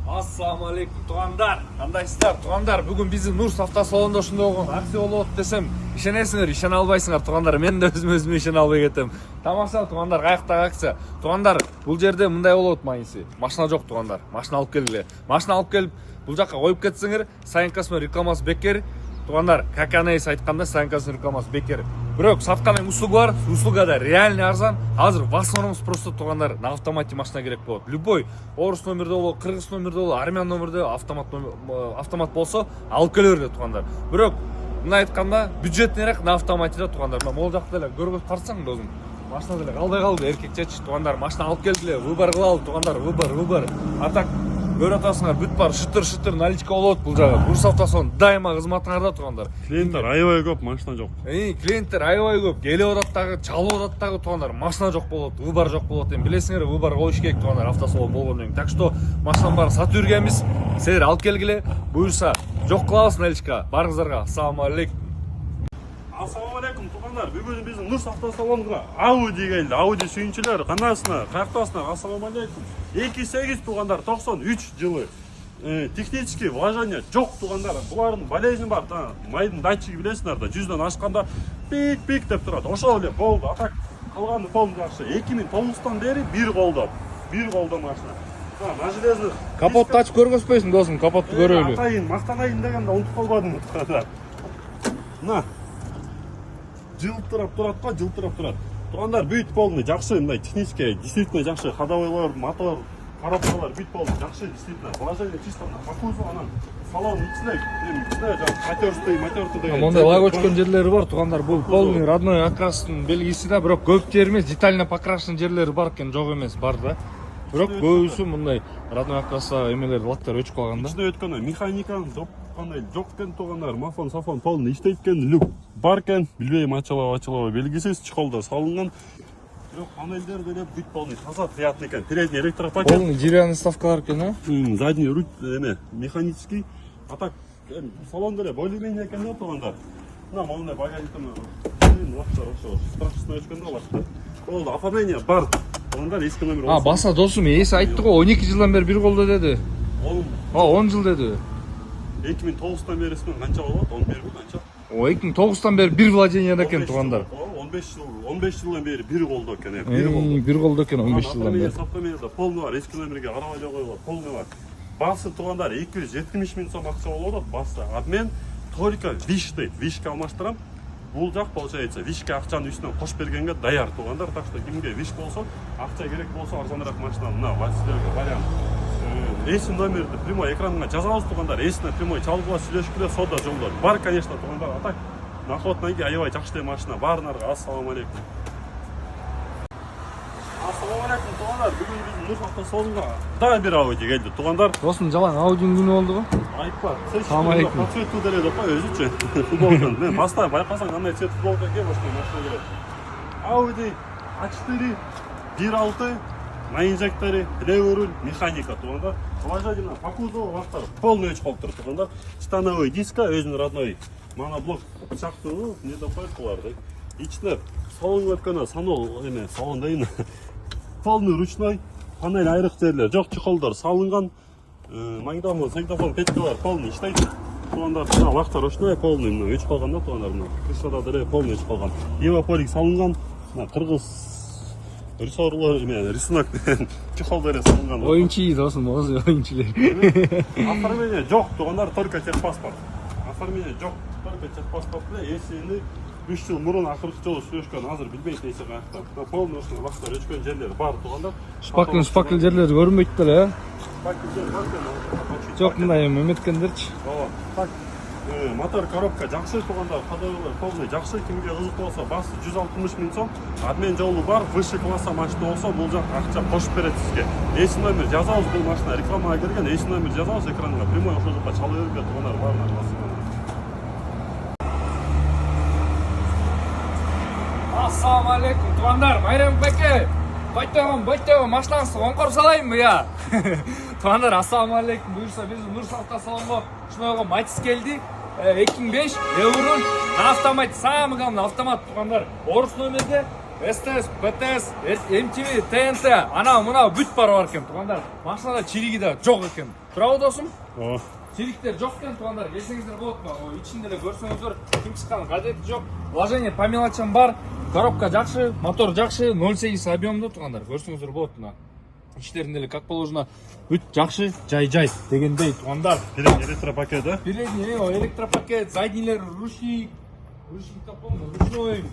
Assalamu alaikum туғандар. Қандайсыздар туғандар? Бүгін біздің Нурс автосалонында ушундай болгон акция болуп десем, ишенесиңер, ишене албайсыңар туғандар. Мен де өзүмө ишене албай кетем. Тамаша туғандар, каяктагы акция. Туғандар, бул жерде мындай болот майысы. Машина жок туғандар. Машина алып келгиле. Машина алып келип, бул жакка коюп кетсеңер, Сайынкасмын рекламасы бекер. Туғандар, как анайсы айтканда Сайынкасмын рекламасы бекер. Бирок сатканын услуга бар, услугада реально арзан. Азыр в основном просто туғандар на автомате машина керек болот. Любой орус номерде болобу, кыргыз номерде болобу, армян номерде автомат болсо алып келе берди туғандар. Бирок мына айтканда бюджетнерээк на автомате туғандар. Мына могул жакта эле көргөз карасаң досум. Машина деле калбай калды, эркекчечи туғандар. Машина алып келгиле, выбор кылалы туғандар, выбор. А так көрө атасыңар, бүт бар, шытыр наличка болот бул жагы. Нурс автосон дайыма кызматыңарда туғандар. Клиенттер аябай көп, машина жок. Клиенттер аябай көп, келип атат дагы, чалып атат дагы туғандар. Машина жок болот, выбор жок болот. Эми билесиңер, выбор коюш керек туғандар автосалон болгондон кийин. Так что машинанын баарын сатып жүргөнбүз. Силер алып келгиле, буюрса жок кылабыз наличка. Барыңыздарга ассаламу алейкум. Ассаламу алейкум туғандар. Бүгүн биздин Нурс автосалонуна Audi келди. Audi сүйүнчүлөр, кандайсыңар? Каяктасыңар? Ассаламу алейкум. 28 туғандар, 93 жылы. Технический вложение жок туғандар. Булардын болезни бар. Майдын датчиги билесиңер да, 100дөн ашканда пик деп турат. Ошол эле болду. А так калганы полный жакшы. 2009-тан бери бир колдо машина. На железный Капотты ачып көргөзбөйсүң досум, капотту көрөлү. Атайын, мактанайын дегенде унутуп калбадым туғандар. Мына жылтырап турат. Туғандар бүт полный жакшы, мындай технический, действительно жакшы. Ходовойлор, мотор, коробкалар бүт полный жакшы, действительно. Положение чисто на фокусу, анан салон ичинек, матерсты деген. Мондай лаг өчкөн жерлери бар туғандар. Бул полный родной окрастын белгиси да, бирок көптөр эмес, детально покрашен жерлери бар экен, жок эмес, бар да. Бирок көбүсү мындай родной окраса эмелер, лактар өчүп калган да. Ичине өткөндө механиканын кандай жок экен туғандар. Мафон, сафон полный иштейт экен, люк бар экен. Билбейм, ачалаба белгисиз, чоколдор салынган. Бирок панелдер деле бүт полный таза, приятный экен. Передний электропакет. Полный деревянный ставкалар экен, а? Задний руль механический. А так салон деле более-менее экен да туғандар. Мына мондай багажникten лактар ошо страшно өчкөндө лактар. Болду, оформление бар. Туғандар эски номер. Баса досум, эси айтты го, 12 жылдан бери бир колдо деди. 10 жыл деди. 2009-тан бери канча болот? 11 канча? 2009-тан бери бир владениеде экен туғандар. 15 жылдан бери бир колдо экен. Бир колдо экен 15 жылдан бери. Автомобилде полный бар, эски номерге карабай койгон полный бар. Басы туғандар 270 миң сом акча болот, басы. Обмен только виш дейт. Вишке алмаштырам. Бул жак получается вишке акчанын үстүнөн кошуп бергенге даяр туғандар. Так что кимге виш болсо, акча керек болсо арзаныраак машина мына Василевге вариант. Эсин номерди прямой экранга жазабыз туғандар. Эсине прямой чалгыла сүйлөшкүлө сода жолдор бар, конечно туғандар. А так находный аябай жакшы машина. Баарыңарга ассаламу алейкум. Ассаламу алейкум туғандар. Бүгүн биздин Нурс автосалонуна дагы бир Audi келди туғандар. Досум, жалаң Audи'нин күнү болду го? Айтпа. Салам алейкум. По цвету деле да па өзүчө. Футболканы. Мен бастап байкасаң кандай цвет футболка кийип машина келет. Audi A4 1.6 на инжекторе, левый руль, механика туғандар. Положение по кузову вақтар полный өчүп калып тур туғандар. Становой диска, өзүнүн родной моноблок чактуу, не допайт буларды. Ичине салонго өткөндө санол эме, салон дейин. Полный ручной, панель айрык жерлер жок, чехолдор салынган. Магнитофон, синтофон, печкалар полный иштейт. Туғандар, мына вақтар ручной полный, мына өчүп калган да туғандар, мына. Крышада деле полный өчүп калган. Евополик салынган, мына кыргыз рисорлар эме, рисунок чехолдор салынган. Оюнчу досум, оюнчулар. Оформление жок, туғандар, только техпаспорт. Оформление жок, только техпаспорт менен эсини 3 жыл мурун акыркы жолу сүйлөшкөн, азыр билбейт эси каякта. Полный ушул вактар өчкөн жерлер бар туғандар. Шпакл жерлери көрүнбөйт деле, а? Шпакл жер бар экен. Жок, мындай эметкендерчи. Ооба. Так, мотор коробка жакшы туғандар, ходовойлор полный жакшы. Кимге кызык болсо, басы 160 миң сом. Обмен жолу бар, выше класса машина болсо, бул жак акча кошуп берет сизге. Эси номер жазабыз, бул машина рекламага кирген, эси номер жазабыз экранга. Прямой ошол жакка чала берген туғандар баарына басып. Ассаламу алейкум туғандар, Майрам беке. Бойтогон, машинаңызды оңкор салайынбы я? Туғандар, ассаламу алейкум. Буюрса биздин Нурс автосалонго ушундай болгон Матис келди. 2005 евро на автомат, самый главный автомат туғандар. Орус номерде СТС, ПТС, MTV, ТНТ, анау мынау бүт бар экен туғандар. Машинада чириги да жок экен. Браво досым. О, Чириктер жок экен туугандар, келсеңиздер болот му? Ичинде эле көрсөңүздөр, ким чыккан кадети жок. Вложение по мелочам бар. Коробка жакшы, мотор жакшы, 0.8 объемдо туугандар. Көрсөңүздөр болот мына. Ичтеринде эле как положено бүт жакшы, жай дегендей туугандар. электропакет, да? Передний электропакет, заднийлер ручник ручной.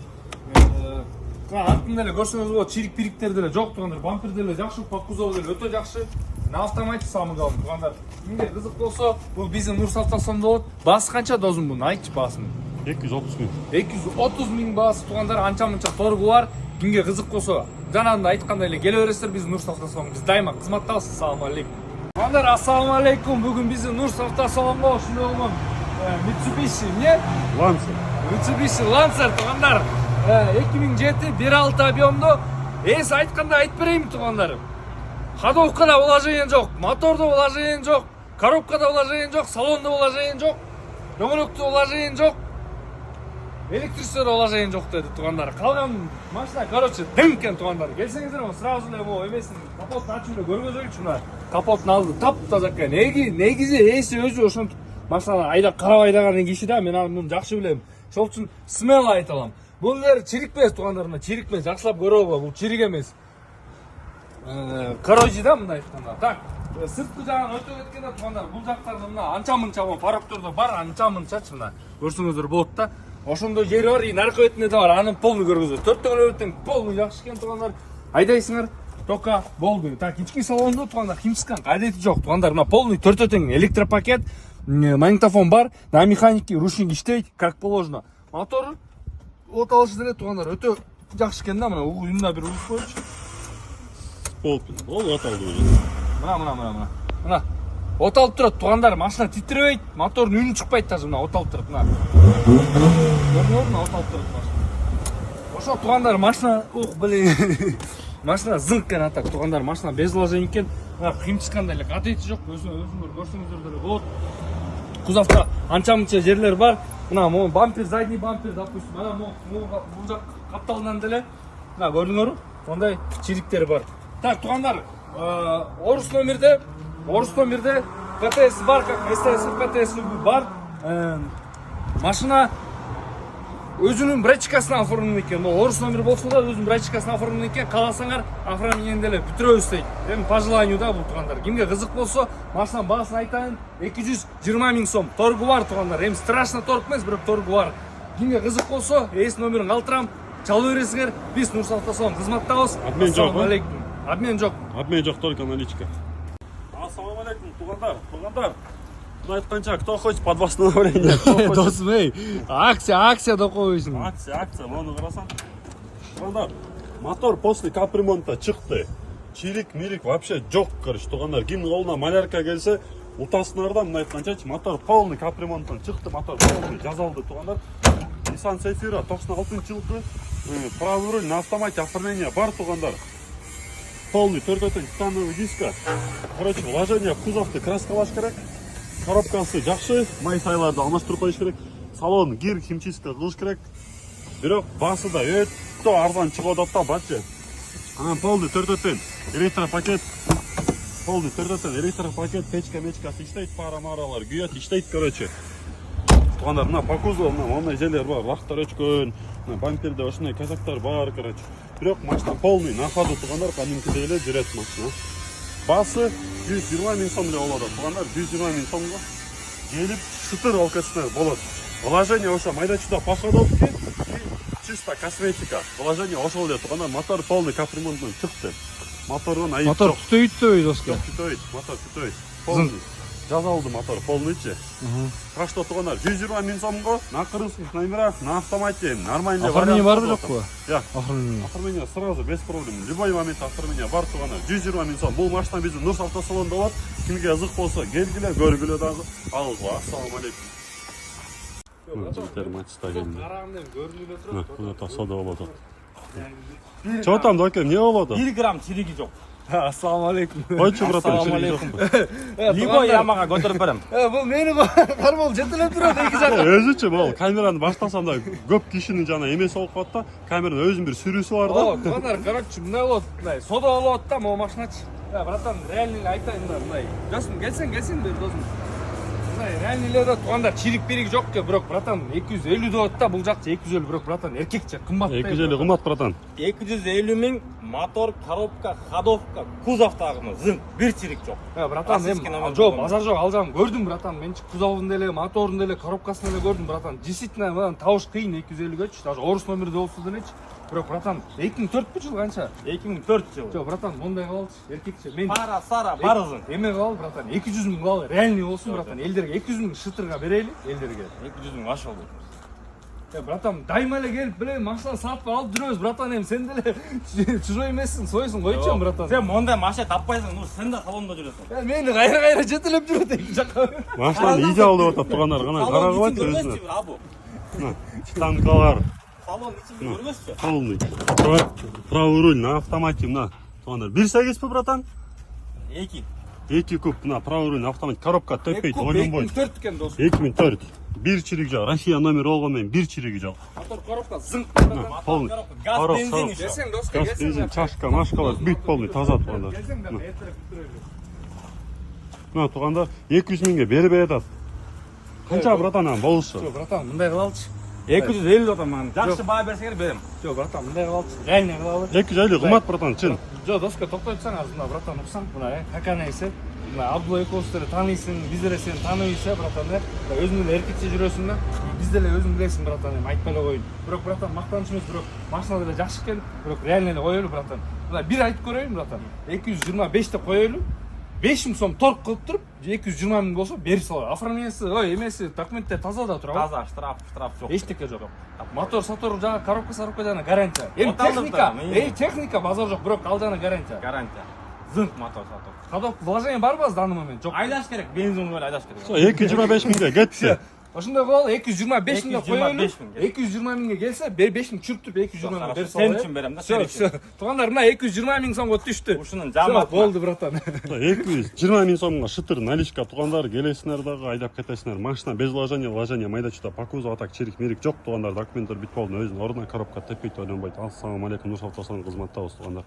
Артында эле көрсөңүз болот, чирик-пириктер деле жок туугандар. Бампер деле жакшы, по кузову деле өтө жакшы. На автомате самый главный туугандар. Кимге кызык болсо, бул биздин Нурсавтосомдо болот. Баасы канча досум бунун? Айтчы баасын. 230 миң. 230 миң баасы туугандар, анча-мынча торгу бар. Кимге кызык болсо, жанагында айткандай эле келе бересиздер, биздин Нурсавтосом. Биз дайыма кызматтабыз. Ассаламу алейкум. Туугандар, ассаламу алейкум. Бүгүн биздин Нурсавтосомго ушундай болгон Mitsubishi, эмне? Lancer. Mitsubishi Lancer туугандар. 2007 1.6 объемдо. Эс айткандай айтып берейинби туугандар? Ходовкада вложение жок, мотордо вложение жок, коробкада вложение жок, салондо вложение жок, дөңгөлөктө вложение жок, электричестводо вложение жок деди туугандар. Калган машина, короче, дым экен туугандар. Келсеңиздер, сразу эле могу эмесин капотун ачып эле көргөзөйүнчү мына. Капотун алды, таптаза экен. Негизи эси өзү ошентип машинаны айдап карап айдаган киши да, мен муну жакшы билем. Ошол үчүн смело айта алам. Бул жер чирикпес туугандар, мына чирикпес, жакшылап көрүп алгыла, бул чирик эмес. Короче да, мындай айтканда. Так, сырткы жагын өтө кеткенде туугандар, бул жактарда мына анча-мынча парактордо бар, анча-мынчачы мына. Көрсөңүздөр болот да. Ошондой жери бар, и наркы бетинде да бар, анын полный көргөзөт. Төрттөн өтөң полный жакшы экен туугандар. Айдайсыңар, тока болду. Так, ички салондо туугандар ким чыккан? Кадети жок туугандар, мына полный төртө тең электропакет, магнитофон бар, на механики ручник иштейт, как положено. Мотор от алышы деле туугандар өтө жакшы экен да, мына уюмда бир уруп коечу. Полпин. Ол аталды өзү. Мына. От алып турат туугандар, машина титиребейт, мотордун үнү чыкпайт даже мына от алып турат мына. Көрдүңөрбү, мына от алып турат машина. Ошо туугандар машина, машина зыңк экен атак туугандар, машина без вложений экен. Мына ким чыккандай эле кадети жок, өзүңөр көрсөңүздөр деле болот. Кузовда анча-мынча жерлер бар. Мына могу бампер, задний бампер, допустим, мына бул жак капталынан деле. Мына көрдүңөрбү? Мондай чириктер бар. Так, туугандар, орус номерде ПТС бар, как СТС ПТС бар. Машина өзүнүн брачкасына оформлен экен. Орус номер болсо да өзүнүн брачкасына оформлен экен. Кааласаңар оформлениени деле бүтүрөбүз дейт. Эми по желанию да бул туугандар. Кимге кызык болсо, машинанын баасын айтайын, 220 миң сом. Торгу бар туугандар. Эми страшно торг эмес, бирок торгу бар. Кимге кызык болсо, эс номерин калтырам, чалып бересиңер. Биз Нурсавтосом кызматтабыз. Ассаламу алейкум. Обмен жок. Обмен жок, только наличка. Ассаламу алейкум, туугандар. Мына айтканча, кто хочет под восстановление? Досым, акция деп койбойсуң. Акция, муну карасаң. Туугандар, мотор после капремонта чыкты. Чирик-мирик вообще жок, короче, туугандар. Кимдин колуна малярка келсе, утасыңарда мына айтканчачы, мотор полный капремонттан чыкты, мотор полный жазалды, туугандар. Nissan Zafira 96-жылкы, правый руль на автомате оформление бар, туугандар. Полный төртөтөн титановый диска. Короче, вложение в кузовду краскалаш керек. Коробкасы жакшы, май сайларды алмаштырып коюш керек. Салон гир химчистка кылыш керек. Бирок баасы да өтө арзан чыгып атат да, бачы. Анан полный төртөтөн электропакет. Полный төртөтөн электропакет, печка-мечкасы иштейт, пара-маралар күйөт, иштейт, короче. Туугандар, мына по кузову мондай жерлер бар, лактар өчкөн, бамперде ошондой казактар бар, короче. Бирок машина полный на ходу туугандар, кадимкидей эле жүрөт машина. Баасы 120 миң сом эле болот, туугандар, 120 миң сомго келип шытыр алкасына болот. Вложение ошо майда-чуда по ходовке, чисто косметика. Вложение ошол эле туугандар, мотор полный капремонттон чыкты. Мотордон айып Мотор түтөйт доска. Түтөйт, мотор түтөйт. Полный. Жазалды мотор, полныйчы. Так что туугандар, 120 миң сомго на крылских номерах, на автомате, нормальный вариант. Оформление барбы жокпу? Я. Оформление сразу, без проблем. Любой момент оформление бар туугандар. 120 миң сом. Бул машина биздин Нурсавтосалондо болот. Кимге ызык болсо, келгиле, көргүлө дагы. Алгыла. Ассаламу алейкум. Жигиттер матчта келди. Караганда көрүнүп турат. Мына тасада болот. Чо там, доке, эмне болот? 1 грамм чириги жок. Ассаламу алейкум. Койчу, братан, Ассаламу чириги алейкум. жокпу? Либо ямага көтөрүп берем. Бул мени кармол жетелеп турат эки жакка. Өзүчө могул камераны баштасам да көп кишинин жана эмеси болуп калат да. Камеранын өзүнүн бир сүрүүсү бар да. Туугандар, короче, мындай болот, мындай сода болот да, могу машиначы. Ya bratан, реальный айтайын да, мындай. Досым, келсең бер досым. Мындай реальныйлерде туғандар чирик-берик жоқ ке, бирок братан 250 деп атта, бул жакча 250, бирок братан эркекче кымбат. 250 кымбат братан. 250 миң мотор, коробка, ходовка, кузов тагымы зың, бир чирик жок. Братан, мен жок, базар жок, алжам көрдүм братан. Мен кузовун деле, моторун деле, коробкасын деле көрдүм братан. Действительно, мындан табыш кыйын 250гөчү, даже орус номерде болсо делечи. Бирок братан, 2004 жыл канча? 2004 жыл. Жок, братан, мондай кылалчы, эркекче. Мен Пара, сара, барызың. эме кылалы братан, 200 миң кылалы, реальный болсун братан. Элдерге 200 миң шытырга берели, элдерге. 200 миң ашыл болду. Братан, дайма эле келип, биле, машина сатып алып жүрөбүз, братан. Эми сен деле чужой эмессиң, сойсуң, койчу братан. Сен мондай машина таппайсың, ну сен да салонда жүрөсүң. Мени кайра жетелеп жүрөт эки жакка. Машинаны идеал деп атат тугандар, кана карагыла өзүнө. Станкалар, Салон ичинде көргөзчү. полный. Правый руль на автомате мына. Тугандар, 1.8 братан? 2. 2 куб мына правый руль на автомате. Коробка төппөйт, ойлонбойт. 2004 экен дос. 2004. Бир чирик жок. Россия номер болгон менен бир чириги жок. Мотор коробка зың. Полный. Газ, Коробка, бензин коробка. еще. Келсең доска, Газ, келсең. бензин, чашка, машкалар бүт полный, таза тугандар. Келсең да эртерээк бүтүрөлү. Мына тугандар 200 миңге бербей атат. Канча братан ам болушу? Жок, братан, мындай кылалычы. 250 атам мен. Жакшы баа берсеңер берем. Жок, братан, мындай кылалычы. Реальный кылалы. 250 кымбат братан, чын. Жок, доска токтоп турсаң азыр мына братан уксаң, мына каканы эсе. Мына Абдулла экостерди тааныйсың, биздер сени тааныйбыз, братан. Өзүң эле эркекче жүрөсүң да. Биз деле өзүң билесиң, братан, эми айтпай эле коеюн. Бирок братан, мактаныч эмес, бирок машина деле жакшы экен, бирок реальный эле коелу, братан. Мына бир айтып көрөйүн, братан. 225 деп коелу. 5000 сом торг кылып туруп, 220 миң болсо берип салалы. Оформлениясы, эмеси, документтер таза да турабы? Таза, штраф жок. Эчтеке жок. Мотор, сатор жагы, коробка жагы гарантия. Эми Отандык да, техника базар жок, бирок ал жагы гарантия. Гарантия. Зынк мотор сатып. Ходок вложение барбы в данный момент? Жок. Айдаш керек, бензин менен айдаш керек. 225 миңге кетти. Ошондой кылалы, 225 миңге коелу. 225 миң. 220 миңге келсе, 5 миң чүрүп 220 миң берип Сен үчүн берем да, сен үчүн. Тугандар, мына 220 миң сомго түштү. Ушунун жамааты болду, братан. 220 миң сомго шытыр наличка тугандар, келесиңер дагы айдап кетесиңер. Машина без вложения майда чүйдө по кузову атак чирик мирик жок тугандар, документтер бүт болду. Өзүнүн ордуна коробка теппейт, ойлонбойт. Ассалам алейкум, Нурсултан кызматтабыз тугандар.